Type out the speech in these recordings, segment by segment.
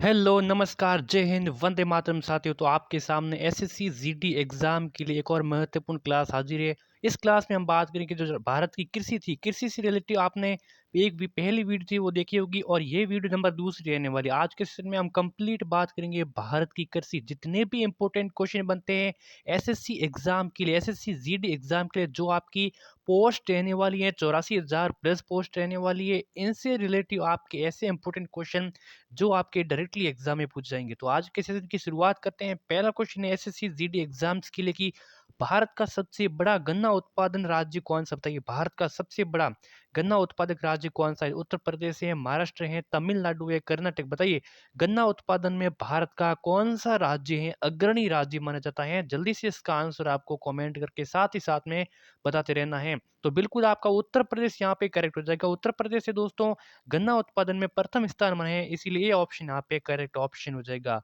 Hello, नमस्कार, जय हिंद, वंदे मातरम साथियों। तो आपके सामने एसएससी जीडी एग्जाम के लिए एक और महत्वपूर्ण क्लास हाजिर है। इस क्लास में हम बात करेंगे जो भारत की कृषि थी, कृषि से रिलेटेड आपने एक भी पहली वीडियो थी वो देखी होगी और ये वीडियो नंबर दूसरी रहने वाली। आज के सेशन में हम कंप्लीट बात करेंगे भारत की कृषि, जितने भी इंपॉर्टेंट क्वेश्चन बनते हैं एसएससी एग्जाम के लिए, एसएससी जीडी एग्जाम के लिए, जो आपकी पोस्ट रहने वाली है 84,000 प्लस पोस्ट रहने वाली है, इनसे रिलेटिव आपके ऐसे इंपॉर्टेंट क्वेश्चन जो आपके डायरेक्टली एग्जाम में पूछ जाएंगे। तो आज के सेशन की शुरुआत करते हैं। पहला क्वेश्चन है एसएससी जीडी एग्जाम्स के लिए कि भारत का सबसे बड़ा गन्ना उत्पादन राज्य कौन सा, बताइए। भारत का सबसे बड़ा गन्ना उत्पादक राज्य कौन सा है? उत्तर प्रदेश है, महाराष्ट्र है, तमिलनाडु है, कर्नाटक, बताइए। गन्ना उत्पादन में भारत का कौन सा राज्य है अग्रणी राज्य माना जाता है? जल्दी से इसका आंसर आपको कमेंट करके साथ ही साथ में बताते रहना है। तो बिल्कुल आपका उत्तर प्रदेश यहाँ पे करेक्ट हो जाएगा। उत्तर प्रदेश से दोस्तों गन्ना उत्पादन में प्रथम स्थान पर है, इसीलिए ये ऑप्शन यहाँ पे करेक्ट ऑप्शन हो जाएगा।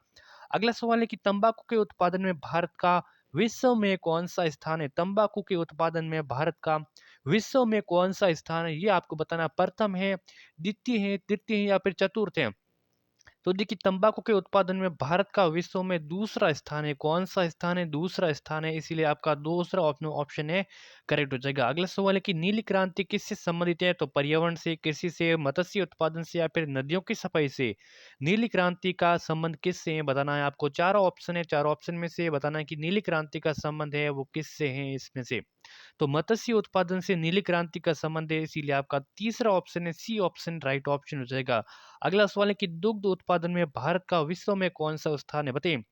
अगला सवाल है कि तंबाकू के उत्पादन में भारत का विश्व में कौन सा स्थान है? तंबाकू के उत्पादन में भारत का विश्व में कौन सा स्थान है, ये आपको बताना। प्रथम है, द्वितीय है, तृतीय है या फिर चतुर्थ है? तो देखिए तंबाकू के उत्पादन में भारत का विश्व में दूसरा स्थान है। कौन सा स्थान है? दूसरा स्थान है, इसीलिए आपका दूसरा ऑप्शन है करेक्ट हो जाएगा। अगला सवाल है कि नीली क्रांति किससे संबंधित है? तो पर्यावरण से, कृषि से, मत्स्य उत्पादन से या फिर नदियों की सफाई से। नीली क्रांति का संबंध किससे है बताना है आपको। चारों ऑप्शन है, चारों ऑप्शन में से बताना है कि नीली क्रांति का संबंध है वो किससे है इसमें से। तो मत्स्य उत्पादन से नीली क्रांति का संबंध है, इसीलिए आपका तीसरा ऑप्शन है सी ऑप्शन राइट ऑप्शन हो जाएगा। अगला सवाल है कि दुग्ध उत्पादन में भारत का विश्व में कौन सा स्थान है, बताइए।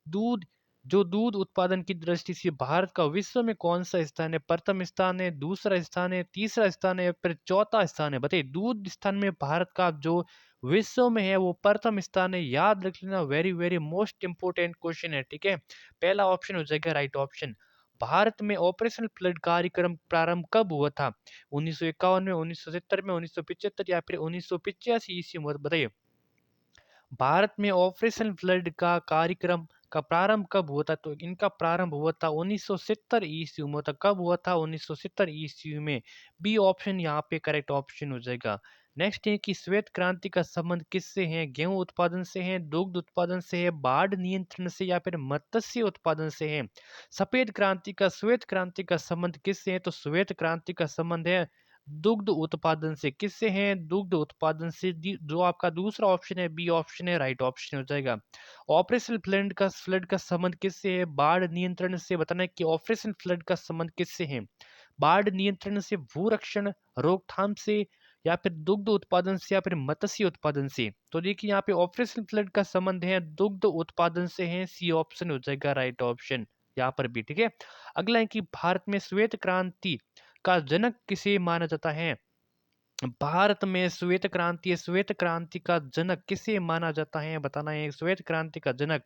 दूध जो दूध उत्पादन की दृष्टि से भारत का विश्व में कौन सा स्थान है? प्रथम स्थान है, दूसरा स्थान है, तीसरा स्थान है, फिर चौथा स्थान है, बताइए। दूध स्थान में भारत का जो विश्व में है वो प्रथम स्थान है, याद रख लेना। Very very most important question है, ठीक है। पहला ऑप्शन हो जाएगा राइट ऑप्शन। भारत में ऑपरेशन फ्लड कार्यक्रम प्रारंभ कब हुआ था? 1951 में, 1970 में, 1975 या फिर 1985 ईस्वी में, बताइए। भारत में ऑपरेशन फ्लड का कार्यक्रम का प्रारंभ कब हुआ था? तो इनका प्रारंभ हुआ था 1970 ईस्वी में। था कब हुआ था? 1970 ईस्वी में। बी ऑप्शन यहाँ पे करेक्ट ऑप्शन हो जाएगा। नेक्स्ट है कि श्वेत क्रांति का संबंध किससे है? गेहूं उत्पादन से है, दुग्ध उत्पादन से है, बाढ़ नियंत्रण से या फिर मत्स्य उत्पादन से है? सफेद क्रांति का, श्वेत क्रांति का संबंध किससे है? तो श्वेत क्रांति का संबंध है दुग्ध उत्पादन से। किससे है? दुग्ध उत्पादन से। जो आपका दूसरा ऑप्शन है बी ऑप्शन है राइट ऑप्शन हो जाएगा। ऑपरेशन फ्लड का संबंध किससे है? बाढ़ नियंत्रण से। बताना है कि ऑपरेशन फ्लड का संबंध किससे है? बाढ़ नियंत्रण से, भूरक्षण रोकथाम से या फिर दुग्ध उत्पादन से या फिर मत्स्य उत्पादन से। तो देखिए यहाँ पे ऑपरेशन फ्लड का संबंध है दुग्ध उत्पादन से है, सी ऑप्शन हो जाएगा राइट ऑप्शन यहाँ पर भी, ठीक है। अगला है कि भारत में श्वेत क्रांति का जनक किसे माना जाता है? भारत में श्वेत क्रांति का जनक किसे माना जाता है बताना है। श्वेत क्रांति का जनक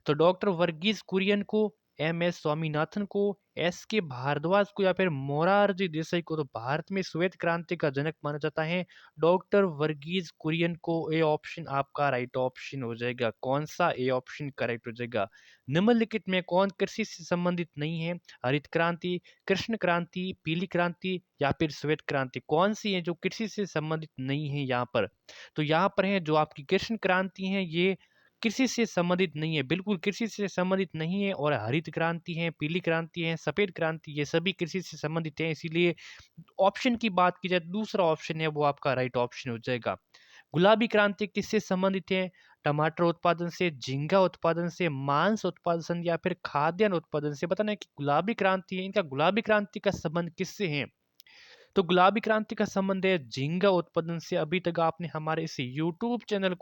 तो डॉक्टर वर्गीज कुरियन को, एम एस स्वामीनाथन को, एस के भारद्वाज को या फिर मोरारजी देसाई को। तो भारत में श्वेत क्रांति का जनक माना जाता है डॉक्टर वर्गीज कुरियन को। ए ऑप्शन आपका राइट ऑप्शन हो जाएगा। कौन सा? ए ऑप्शन करेक्ट हो जाएगा। निम्नलिखित में कौन कृषि से संबंधित नहीं है? हरित क्रांति, कृष्ण क्रांति, पीली क्रांति या फिर श्वेत क्रांति? कौन सी है जो कृषि से संबंधित नहीं है यहाँ पर? तो यहाँ पर है जो आपकी कृष्ण क्रांति है, ये कृषि से संबंधित नहीं है, बिल्कुल कृषि से संबंधित नहीं है। और हरित क्रांति है, पीली क्रांति है, सफेद क्रांति, ये सभी कृषि से संबंधित है। इसीलिए ऑप्शन की बात की जाए दूसरा ऑप्शन है वो आपका राइट ऑप्शन हो जाएगा। गुलाबी क्रांति किससे संबंधित है? टमाटर उत्पादन से, झींगा उत्पादन से, मांस उत्पादन या फिर खाद्यान्न उत्पादन से। बताना है कि गुलाबी क्रांति है, इनका गुलाबी क्रांति का संबंध किससे है? तो गुलाबी क्रांति का संबंध है झींगा उत्पादन से। अभी तक आपने हमारे इस यूट्यूब चैनल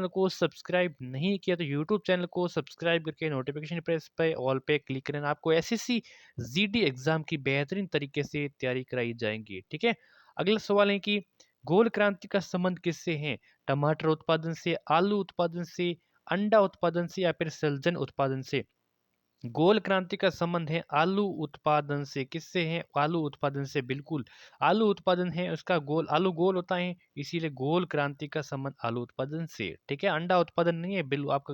को सब्सक्राइब नहीं किया तो यूट्यूब चैनल को सब्सक्राइब करके नोटिफिकेशन प्रेस पे ऑल पे क्लिक करना। आपको एसएससी जीडी एग्जाम की बेहतरीन तरीके से तैयारी कराई जाएंगी, ठीक है। अगला सवाल है कि गोल क्रांति का संबंध किससे है? टमाटर उत्पादन से, आलू उत्पादन से, अंडा उत्पादन से या फिर सलजन उत्पादन से? गोल क्रांति का संबंध है आलू उत्पादन से। किससे है? आलू उत्पादन से, बिल्कुल। आलू उत्पादन है उसका गोल, आलू गोल होता है, इसीलिए गोल क्रांति का संबंध आलू उत्पादन से, ठीक है। अंडा उत्पादन नहीं है, बिल्कुल आपका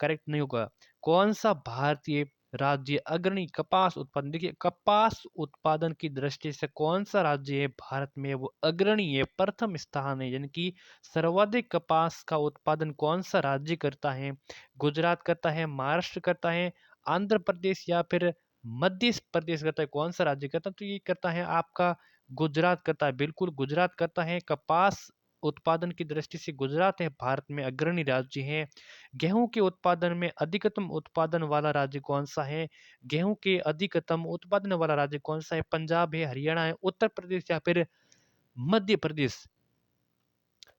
करेक्ट नहीं होगा। कौन सा भारतीय राज्य अग्रणी कपास उत्पादन, देखिए कपास उत्पादन की दृष्टि से कौन सा राज्य है भारत में वो अग्रणी है, प्रथम स्थान है, यानी कि सर्वाधिक कपास का उत्पादन कौन सा राज्य करता है? गुजरात करता है, महाराष्ट्र करता है, आंध्र प्रदेश या फिर मध्य प्रदेश करता है? कौन सा राज्य करता है? तो ये करता है आपका गुजरात करता है, बिल्कुल गुजरात करता है। कपास उत्पादन की दृष्टि से गुजरात है भारत में अग्रणी राज्य है। गेहूं के उत्पादन में अधिकतम उत्पादन वाला राज्य कौन सा है? गेहूं के अधिकतम उत्पादन वाला राज्य कौन सा है? पंजाब है, हरियाणा है, उत्तर प्रदेश या फिर मध्य प्रदेश?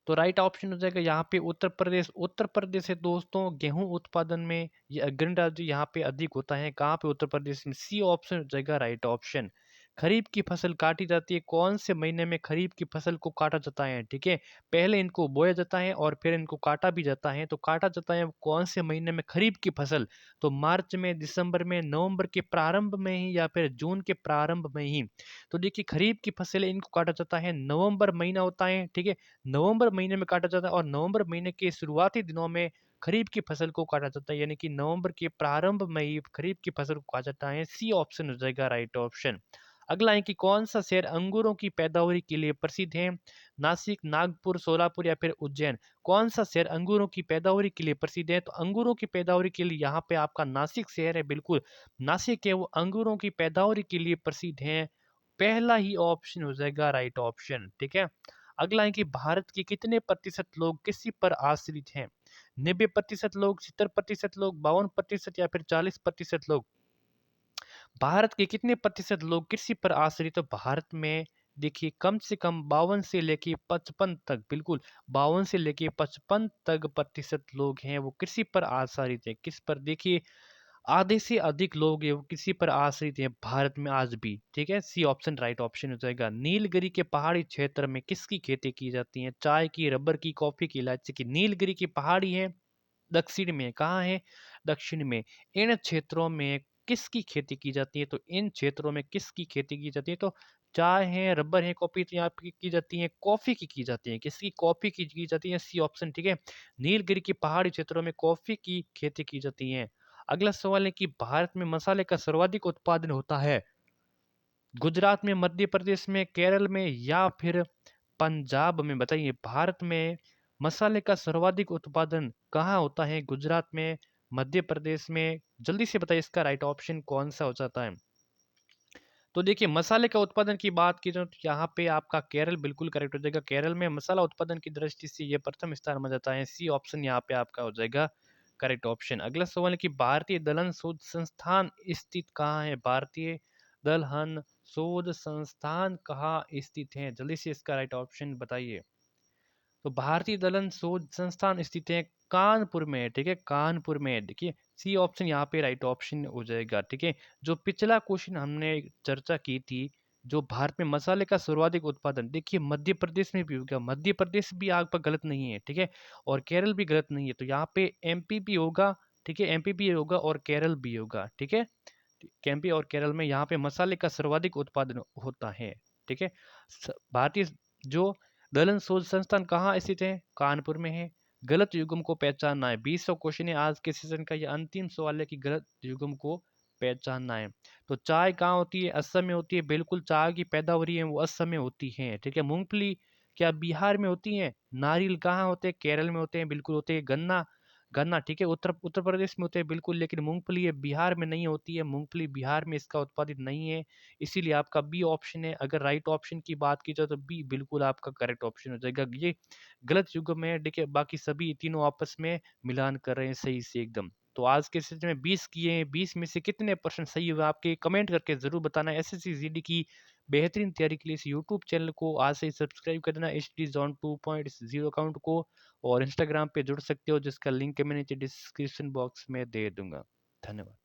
तो राइट ऑप्शन हो जाएगा यहाँ पे उत्तर प्रदेश। उत्तर प्रदेश है दोस्तों गेहूं उत्पादन में ये अग्रणी राज्य यहाँ पे अधिक होता है। कहाँ पे? उत्तर प्रदेश में। सी ऑप्शन हो जाएगा राइट ऑप्शन। खरीफ की फसल काटी जाती है कौन से महीने में? खरीफ की फसल को काटा जाता है, ठीक है। पहले इनको बोया जाता है और फिर इनको काटा भी जाता है। तो काटा जाता है कौन से महीने में खरीफ की फसल? तो मार्च में, दिसंबर में, नवंबर के प्रारंभ में ही या फिर जून के प्रारंभ में ही? तो देखिए खरीफ की फसल इनको काटा जाता है, नवंबर महीना होता है, ठीक है। नवंबर महीने में काटा जाता है और नवंबर महीने के शुरुआती दिनों में खरीफ की फसल को काटा जाता है, यानी कि नवंबर के प्रारंभ में ही खरीफ की फसल को काटा जाता है। सी ऑप्शन हो जाएगा राइट ऑप्शन। अगला है कि कौन सा शहर अंगूरों की पैदावारी के लिए प्रसिद्ध है? नासिक, नागपुर, सोलापुर या फिर उज्जैन? कौन सा शहर अंगूरों की पैदावारी के लिए प्रसिद्ध है? तो अंगूरों की पैदावारी के लिए यहाँ पे आपका नासिक शहर है, बिल्कुल नासिक है वो अंगूरों की पैदावारी के लिए प्रसिद्ध है। पहला ही ऑप्शन हो जाएगा राइट ऑप्शन, ठीक है। अगला है कि भारत के कितने प्रतिशत लोग कृषि पर आश्रित हैं? 90% लोग, 70% लोग, 52% या फिर 40% लोग? भारत के कितने प्रतिशत लोग कृषि पर आश्रित? तो भारत में देखिए कम से कम 52 से लेके 55 तक, बिल्कुल 52 से लेके 55 तक प्रतिशत लोग हैं वो कृषि पर आश्रित है। किस पर? देखिए आधे से अधिक लोग हैं वो किसी पर आश्रित हैं भारत में आज भी, ठीक है। सी ऑप्शन राइट ऑप्शन हो जाएगा। नीलगिरी के पहाड़ी क्षेत्र में किसकी खेती की जाती है? चाय की, रबर की, कॉफी की, इलायची की? नीलगिरी की पहाड़ी है दक्षिण में, कहाँ है? दक्षिण में। इन क्षेत्रों में किसकी खेती की जाती है? तो इन क्षेत्रों में किसकी खेती की जाती है? तो चाय है, रबर है, कॉफी तो यहाँ पे की जाती है, कॉफी की जाती है। किसकी? कॉफी की जाती है। सी ऑप्शन, ठीक है। नीलगिरी की पहाड़ी क्षेत्रों में कॉफी की खेती की जाती है। अगला सवाल है कि भारत में मसाले का सर्वाधिक उत्पादन होता है गुजरात में, मध्य प्रदेश में, केरल में या फिर पंजाब में? बताइए भारत में मसाले का सर्वाधिक उत्पादन कहाँ होता है? गुजरात में, मध्य प्रदेश में? जल्दी से बताइए इसका राइट ऑप्शन कौन सा हो जाता है? तो देखिए मसाले का उत्पादन की बात की जाए तो यहाँ पे आपका केरल बिल्कुल करेक्ट हो जाएगा। केरल में मसाला उत्पादन की दृष्टि से ये प्रथम स्थान में जाता है। सी ऑप्शन यहाँ पे आपका हो जाएगा करेक्ट ऑप्शन। अगला सवाल है कि भारतीय दलहन शोध संस्थान स्थित कहाँ है? भारतीय दलहन शोध संस्थान कहाँ स्थित है? जल्दी से इसका राइट ऑप्शन बताइए। तो भारतीय दलहन शोध संस्थान स्थित है कानपुर में, ठीक है, कानपुर में। देखिए सी ऑप्शन यहाँ पे राइट ऑप्शन हो जाएगा, ठीक है। जो पिछला क्वेश्चन हमने चर्चा की थी, जो भारत में मसाले का सर्वाधिक उत्पादन, देखिए मध्य प्रदेश में भी होगा, मध्य प्रदेश भी आपका गलत नहीं है, ठीक है, और केरल भी गलत नहीं है। तो यहाँ पे एमपी भी होगा, ठीक है, एमपी भी होगा और केरल भी होगा, ठीक है। एमपी और केरल में यहाँ पे मसाले का सर्वाधिक उत्पादन होता है, ठीक है। भारतीय जो दलहन शोध संस्थान कहाँ स्थित है? कानपुर में है। गलत युग्म को पहचानना है। 20 क्वेश्चन है आज के सेशन का, ये अंतिम सवाल है कि गलत युग्म को पहचानना है। तो चाय कहाँ होती है? असम में होती है, बिल्कुल चाय की पैदावारी है वो असम में होती है, ठीक है। मूंगफली क्या बिहार में होती है? नारियल कहाँ होते हैं? केरल में होते हैं, बिल्कुल होते हैं। गन्ना, गन्ना ठीक है उत्तर उत्तर प्रदेश में होते हैं बिल्कुल, लेकिन मूंगफली ये बिहार में नहीं होती है, मूंगफली बिहार में इसका उत्पादित नहीं है। इसीलिए आपका बी ऑप्शन है। अगर राइट ऑप्शन की बात की जाए तो बी बिल्कुल आपका करेक्ट ऑप्शन हो जाएगा। ये गलत युग्म है, देखिए बाकी सभी तीनों आपस में मिलान कर रहे हैं सही से एकदम। तो आज के सेशन में 20 किए हैं, 20 में से कितने परसेंट सही हुए आपके कमेंट करके जरूर बताना। एसएससी जीडी की बेहतरीन तैयारी के लिए इस यूट्यूब चैनल को आज से ही सब्सक्राइब कर देना, एच डी जोन 2.0 अकाउंट को। और इंस्टाग्राम पे जुड़ सकते हो जिसका लिंक मैंने नीचे डिस्क्रिप्शन बॉक्स में दे दूंगा। धन्यवाद।